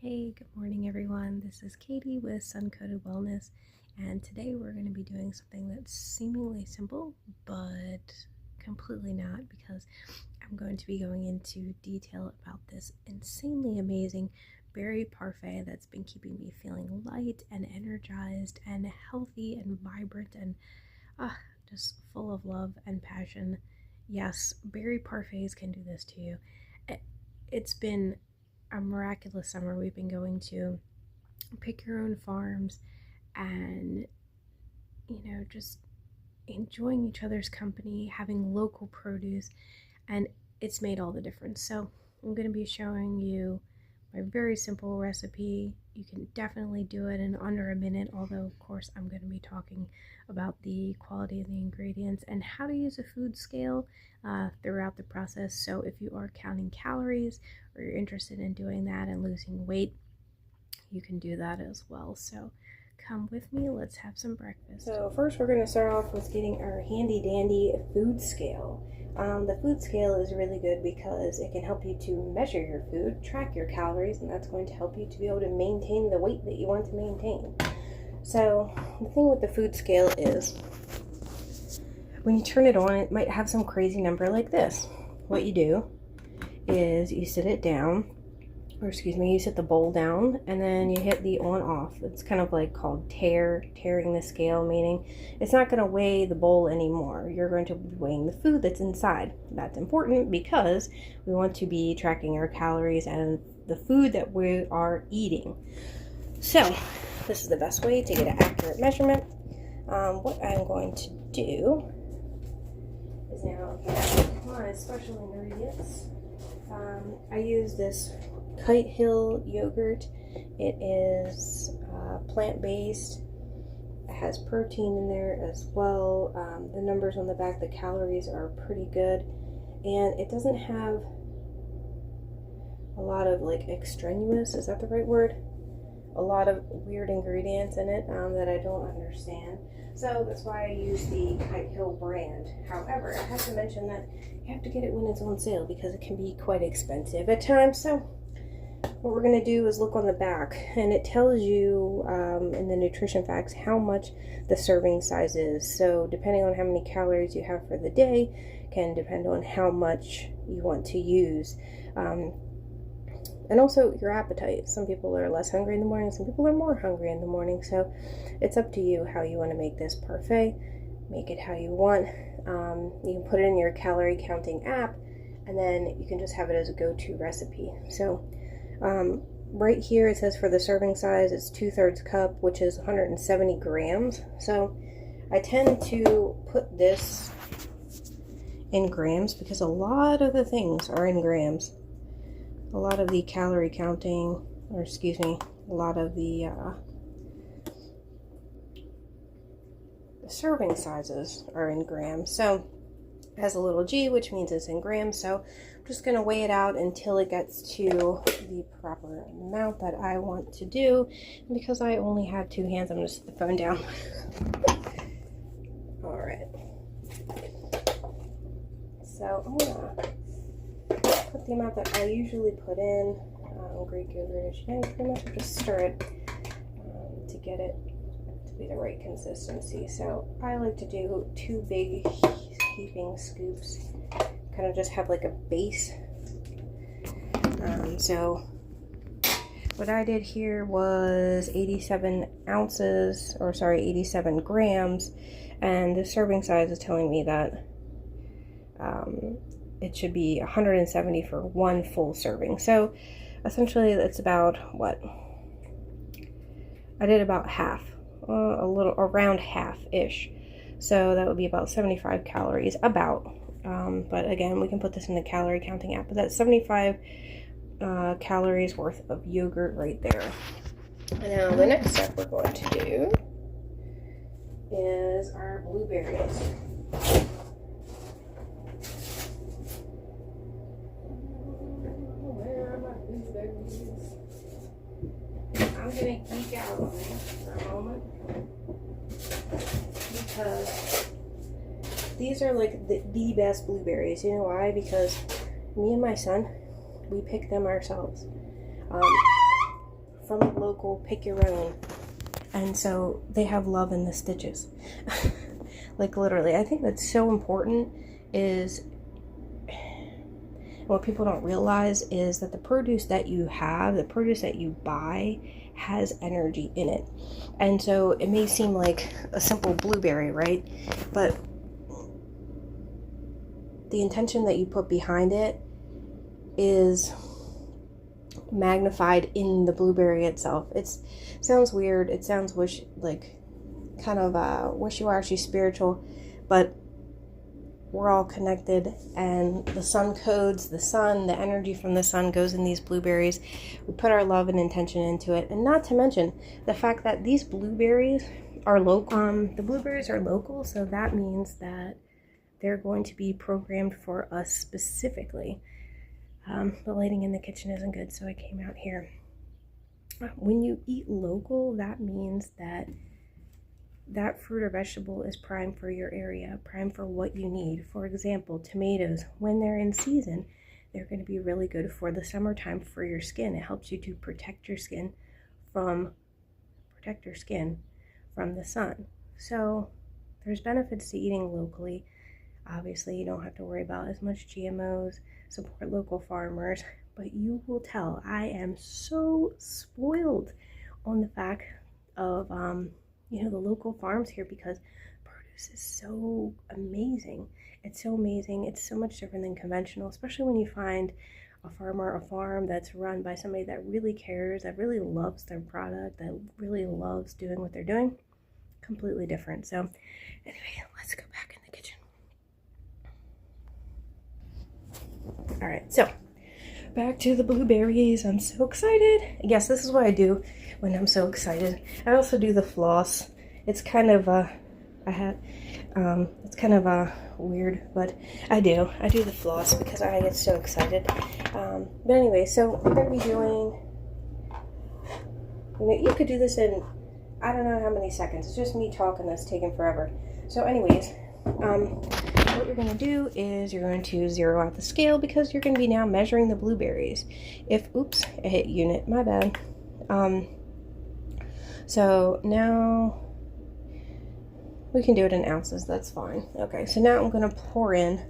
Hey, good morning everyone. This is Katie with Sun Coated Wellness, and today we're going to be doing something that's seemingly simple, but completely not, because I'm going to be going into detail about this insanely amazing berry parfait that's been keeping me feeling light and energized and healthy and vibrant and just full of love and passion. Yes, berry parfaits can do this to you. It's been a miraculous summer. We've been going to pick your own farms and, just enjoying each other's company, having local produce, and it's made all the difference. So I'm going to be showing you my very simple recipe. You can definitely do it in under a minute, although of course I'm going to be talking about the quality of the ingredients and how to use a food scale throughout the process. So if you are counting calories or you're interested in doing that and losing weight, you can do that as well. So come with me, let's have some breakfast. So first we're going to start off with getting our handy dandy food scale. The food scale is really good because it can help you to measure your food, track your calories, and that's going to help you to be able to maintain the weight that you want to maintain. So the thing with the food scale is when you turn it on, it might have some crazy number like this. What you do is you sit it down, you sit the bowl down, and then you hit the on off. It's kind of like called tearing the scale, meaning it's not going to weigh the bowl anymore. You're going to be weighing the food that's inside. That's important because we want to be tracking our calories and the food that we are eating. So this is the best way to get an accurate measurement. What I'm going to do is now get my special ingredients. I use this Kite Hill yogurt. It is plant-based. It has protein in there as well. The numbers on the back, the calories are pretty good, and it doesn't have a lot of extraneous, is that the right word? A lot of weird ingredients in it that I don't understand. So that's why I use the Kite Hill brand. However, I have to mention that you have to get it when it's on sale because it can be quite expensive at times. So what we're going to do is look on the back, and it tells you in the nutrition facts how much the serving size is. So depending on how many calories you have for the day can depend on how much you want to use. And also your appetite. Some people are less hungry in the morning, some people are more hungry in the morning. So it's up to you how you want to make this parfait. Make it how you want. You can put it in your calorie counting app, and then you can just have it as a go-to recipe. So right here it says for the serving size it's 2/3 cup, which is 170 grams. So I tend to put this in grams because a lot of the things are in grams. A lot of the calorie counting, a lot of the serving sizes are in grams. So it has a little g, which means it's in grams. So I'm just going to weigh it out until it gets to the proper amount that I want to do. And because I only have two hands, I'm going to set the phone down. All right. So I'm going to put the amount that I usually put in. Greek yogurt, you pretty much just stir it to get it to be the right consistency. So I like to do 2 big heaping scoops, kind of just have like a base. So what I did here was 87 grams, and the serving size is telling me that it should be 170 for one full serving. So essentially it's about what? I did about half, a little around half-ish. So that would be about 75 calories, about. But again, we can put this in the calorie counting app, but that's 75 calories worth of yogurt right there. And now the next step we're going to do is our blueberries. I'm going to geek out on this for a moment because these are like the best blueberries. You know why? Because me and my son, we pick them ourselves. from the local, pick your own. And so they have love in the stitches. Like literally, I think that's so important. Is what people don't realize is that the produce that you have, the produce that you buy, has energy in it. And so it may seem like a simple blueberry, right? But the intention that you put behind it is magnified in the blueberry itself. It sounds weird. It sounds kind of wishy-washy spiritual, but we're all connected, and the sun codes the sun. The energy from the sun goes in these blueberries. We put our love and intention into it, and not to mention the fact that these blueberries are local. The blueberries are local, so that means that they're going to be programmed for us specifically. The lighting in the kitchen isn't good, so I came out here. When you eat local, that means that fruit or vegetable is prime for your area, prime for what you need. For example, tomatoes, when they're in season, they're going to be really good for the summertime for your skin. It helps you to protect your skin from the sun. So there's benefits to eating locally. Obviously, you don't have to worry about as much GMOs, support local farmers, but you will tell I am so spoiled on the fact of the local farms here, because produce is so amazing. It's so amazing. It's so much different than conventional, especially when you find a farm that's run by somebody that really cares, that really loves their product, that really loves doing what they're doing. Completely different. So anyway, let's go back in the kitchen. All right, so back to the blueberries. I'm so excited. Yes, this is what I do when I'm so excited. I also do the floss. It's kind of weird, but I do the floss because I get so excited. But anyway, so we're gonna be doing, you could do this in I don't know how many seconds. It's just me talking that's taking forever. So anyways, what you're going to do is you're going to zero out the scale, because you're going to be now measuring the blueberries. Oops, I hit unit, my bad. So now we can do it in ounces, that's fine. Okay, so now I'm going to pour in,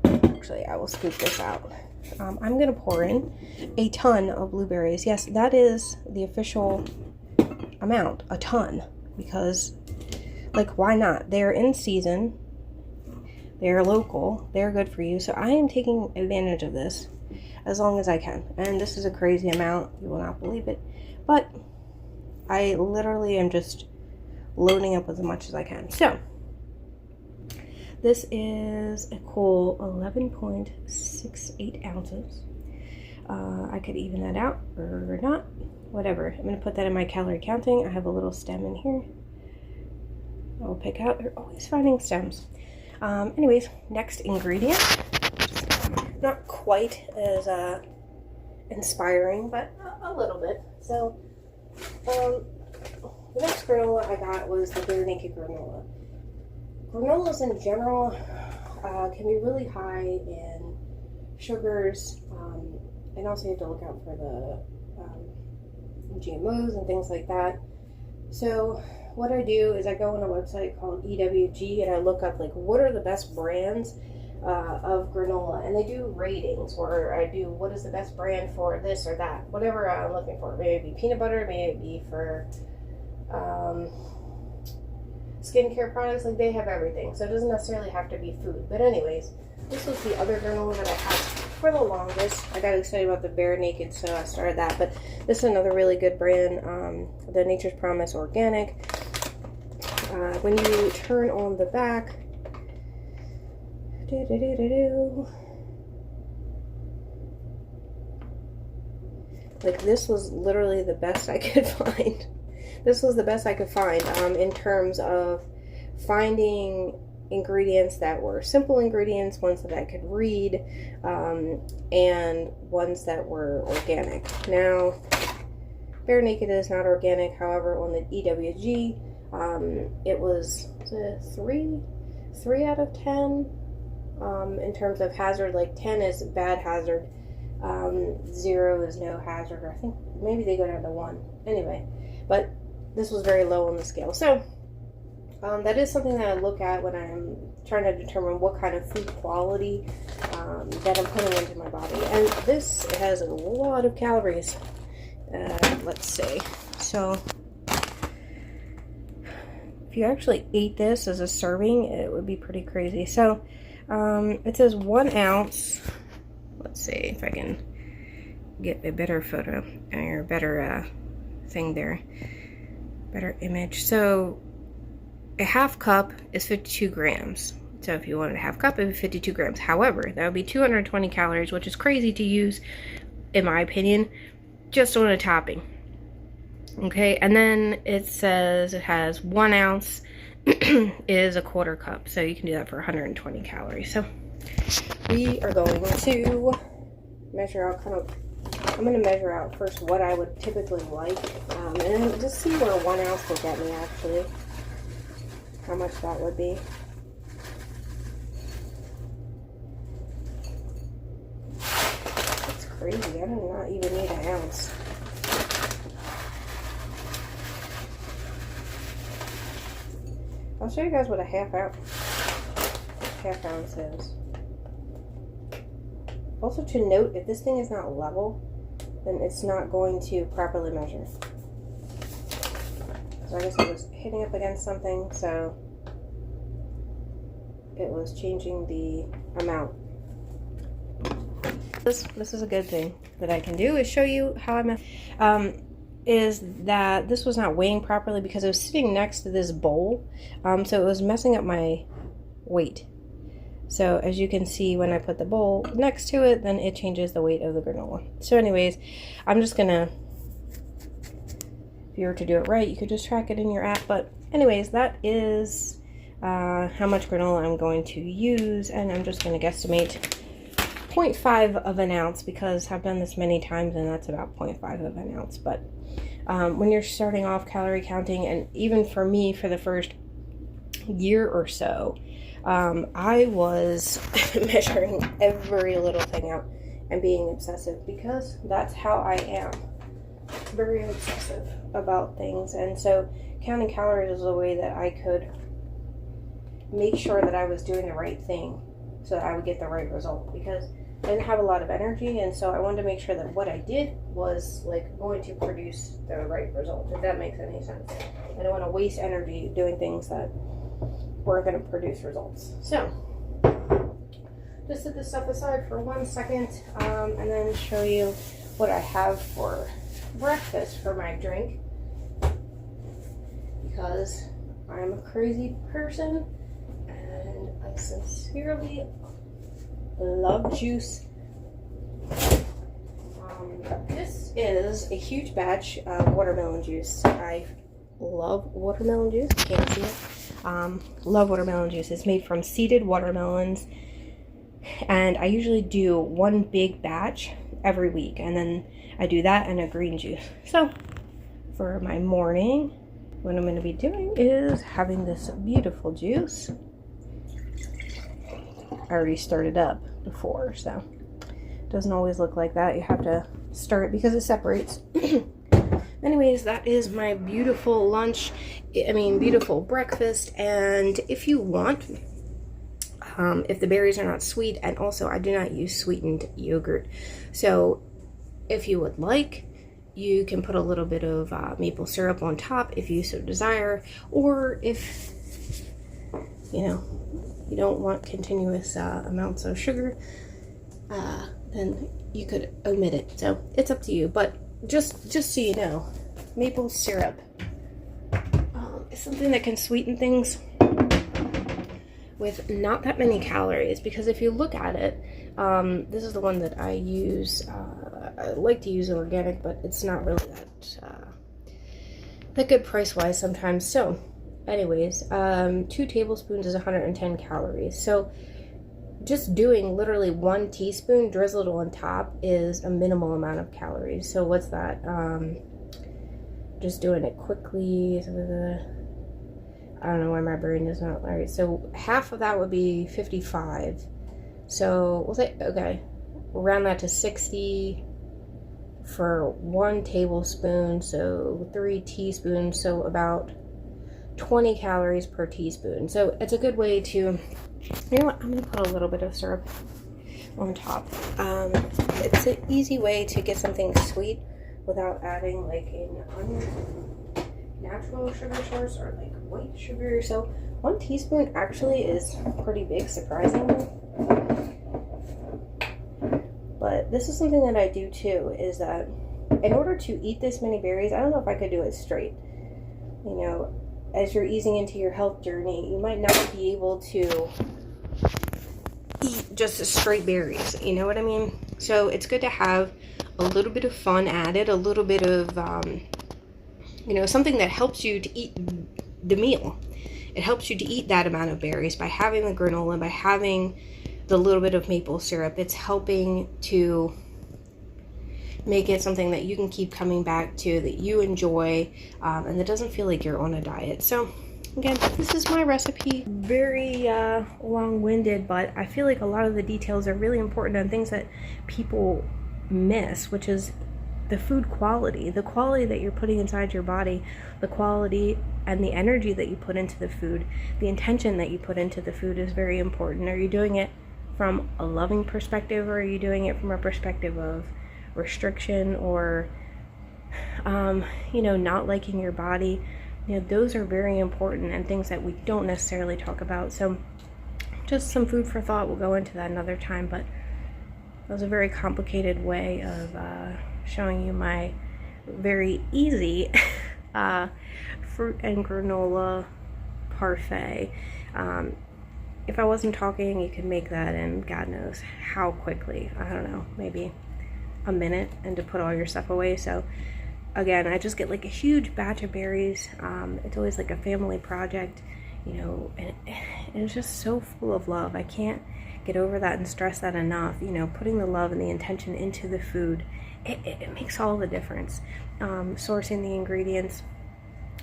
actually I will scoop this out. I'm going to pour in a ton of blueberries. Yes, that is the official amount, a ton, because why not? They're in season. They're local, they're good for you, so I am taking advantage of this as long as I can. And this is a crazy amount, you will not believe it, but I literally am just loading up as much as I can. So this is a cool 11.68 ounces. I could even that out or not, whatever. I'm going to put that in my calorie counting. I have a little stem in here I'll pick out. They're always finding stems. Anyways, next ingredient. Not quite as inspiring, but a little bit. So, the next granola I got was the Bare Naked granola. Granolas in general can be really high in sugars, and also you have to look out for the GMOs and things like that. So what I do is I go on a website called EWG and I look up what are the best brands of granola, and they do ratings, or I do what is the best brand for this or that, whatever I'm looking for. Maybe it be peanut butter, maybe it be for skincare products. They have everything, so it doesn't necessarily have to be food. But anyways, this was the other granola that I had for the longest. I got excited about the Bare Naked, so I started that. But this is another really good brand, the Nature's Promise Organic. When you turn on the back, this was literally the best I could find. This was the best I could find in terms of finding ingredients that were simple ingredients, ones that I could read, and ones that were organic. Now, Bare Naked is not organic, however, on the EWG, it was a 3 out of 10 in terms of hazard. 10 is bad hazard, 0 is no hazard. I think maybe they go down to 1. Anyway, but this was very low on the scale. So that is something that I look at when I'm trying to determine what kind of food quality that I'm putting into my body. And this has a lot of calories. Let's see. So if you actually ate this as a serving, it would be pretty crazy. So it says 1 ounce. Let's see if I can get a better photo or better thing there. Better image. So a half cup is 52 grams. So if you wanted a half cup, it would be 52 grams. However, that would be 220 calories, which is crazy to use, in my opinion, just on a topping. Okay, and then it says it has 1 ounce is a quarter cup. So you can do that for 120 calories. So we are going to measure out I'm going to measure out first what I would typically like, and then just see where 1 ounce will get me actually. How much that would be. That's crazy. I do not even need an ounce. I'll show you guys what a half ounce is. Also to note, if this thing is not level, then it's not going to properly measure. So I guess it was hitting up against something, so it was changing the amount. This is a good thing that I can do, is show you how I'm is that this was not weighing properly because it was sitting next to this bowl, so it was messing up my weight. So as you can see, when I put the bowl next to it, then it changes the weight of the granola. So anyways, I'm just gonna, if you were to do it right, you could just track it in your app. But anyways, that is how much granola I'm going to use, and I'm just gonna guesstimate 0.5 of an ounce because I've done this many times and that's about 0.5 of an ounce. But when you're starting off calorie counting, and even for me for the first year or so, I was measuring every little thing out and being obsessive because that's how I am. Very obsessive about things. And so counting calories was a way that I could make sure that I was doing the right thing so that I would get the right result, because I didn't have a lot of energy, and so I wanted to make sure that what I did was like going to produce the right result, if that makes any sense. I don't want to waste energy doing things that weren't going to produce results. So just set this stuff aside for 1 second, and then show you what I have for breakfast for my drink, because I'm a crazy person and I sincerely love juice. This is a huge batch of watermelon juice. I love watermelon juice. You can't see it. Love watermelon juice. It's made from seeded watermelons, and I usually do 1 big batch every week, and then I do that and a green juice. So for my morning, what I'm going to be doing is having this beautiful juice. I already stirred it up before, so it doesn't always look like that. You have to stir it because it separates. Anyways, that is my beautiful lunch, beautiful breakfast. And if you want, if the berries are not sweet, and also I do not use sweetened yogurt, so if you would like, you can put a little bit of maple syrup on top if you so desire, or if you don't want continuous amounts of sugar, then you could omit it. So it's up to you. But just so you know, maple syrup is something that can sweeten things with not that many calories, because if you look at it, this is the one that I use. I like to use organic, but it's not really that good price-wise sometimes. So anyways, 2 tablespoons is 110 calories. So just doing literally 1 teaspoon drizzled on top is a minimal amount of calories. So what's that? Just doing it quickly. I don't know why my brain is not right. So half of that would be 55. So we'll say, okay, round that to 60 for 1 tablespoon, so 3 teaspoons, so about 20 calories per teaspoon. So it's a good way to, you know what, I'm gonna put a little bit of syrup on top. It's an easy way to get something sweet without adding like an unnatural sugar source or like white sugar. So 1 teaspoon actually is pretty big, surprisingly. But this is something that I do too, is that in order to eat this many berries, I don't know if I could do it straight. You know, as you're easing into your health journey, you might not be able to eat just straight berries, you know what I mean? So it's good to have a little bit of fun added, a little bit of, you know, something that helps you to eat the meal. It helps you to eat that amount of berries by having the granola, by having the little bit of maple syrup. It's helping to make it something that you can keep coming back to, that you enjoy, and that doesn't feel like you're on a diet. So again, this is my recipe. Very long-winded, but I feel like a lot of the details are really important and things that people miss, which is the food quality, the quality that you're putting inside your body, the quality and the energy that you put into the food, the intention that you put into the food is very important. Are you doing it from a loving perspective, or are you doing it from a perspective of restriction or you know, not liking your body? You know, those are very important and things that we don't necessarily talk about. So just some food for thought. We'll go into that another time, but that was a very complicated way of showing you my very easy fruit and granola parfait. If I wasn't talking, you could make that in God knows how quickly. I don't know, maybe a minute, and to put all your stuff away. So again, I just get like a huge batch of berries. It's always like a family project, you know, and it's just so full of love. I can't get over that and stress that enough. You know, putting the love and the intention into the food, it makes all the difference. Sourcing the ingredients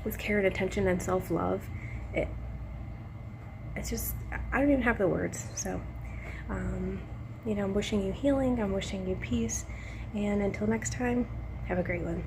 with care and attention and self-love, it's just, I don't even have the words. So you know, I'm wishing you healing, I'm wishing you peace, and until next time, have a great one.